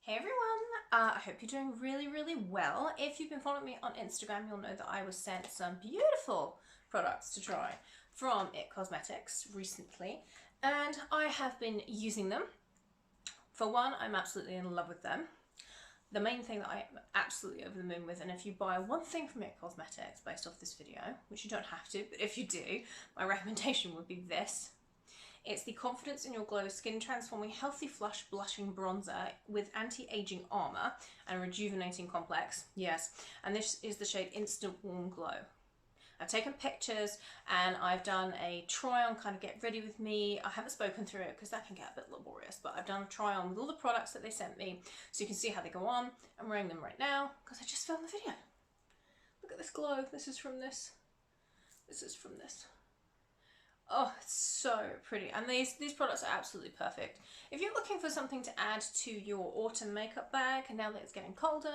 Hey everyone, I hope you're doing really well. If you've been following me on Instagram, you'll know that I was sent some beautiful products to try from GEEK Cosmetics recently, and I have been using them. For one, I'm absolutely in love with them. The main thing that I am absolutely over the moon with, and if you buy one thing from GEEK Cosmetics based off this video, which you don't have to, but if you do, my recommendation would be this. It's the Confidence in Your Glow Skin Transforming Healthy Flush Blushing Bronzer with Anti-Aging Armour and Rejuvenating Complex. Yes, and this is the shade Instant Warm Glow. I've taken pictures and I've done a try on, kind of get ready with me. I haven't spoken through it because that can get a bit laborious, but I've done a try on with all the products that they sent me so you can see how they go on. I'm wearing them right now because I just filmed the video. Look at this glow. This is from this. This is from this. Oh, it's so pretty. And these products are absolutely perfect. If you're looking for something to add to your autumn makeup bag, and now that it's getting colder,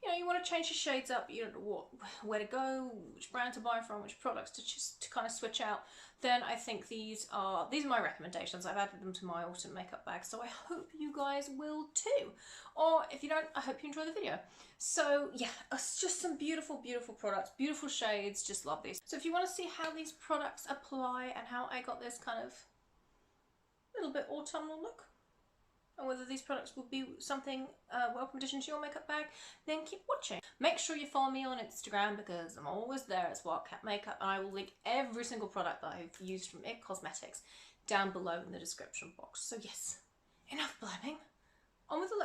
you know, you want to change your shades up, you don't know where to go, which brand to buy from, which products to kind of switch out, then I think these are my recommendations. I've added them to my autumn makeup bag, so I hope you guys will too. Or if you don't, I hope you enjoy the video. So yeah, it's just some beautiful products, beautiful shades, just love these. So if you want to see how these products apply and how I got this kind of little bit autumnal look, and whether these products will be something welcome addition to your makeup bag, then keep watching. Make sure you follow me on Instagram because I'm always there as Wildcat Makeup, and I will link every single product that I've used from GEEK Cosmetics down below in the description box. So yes, enough blabbing, on with the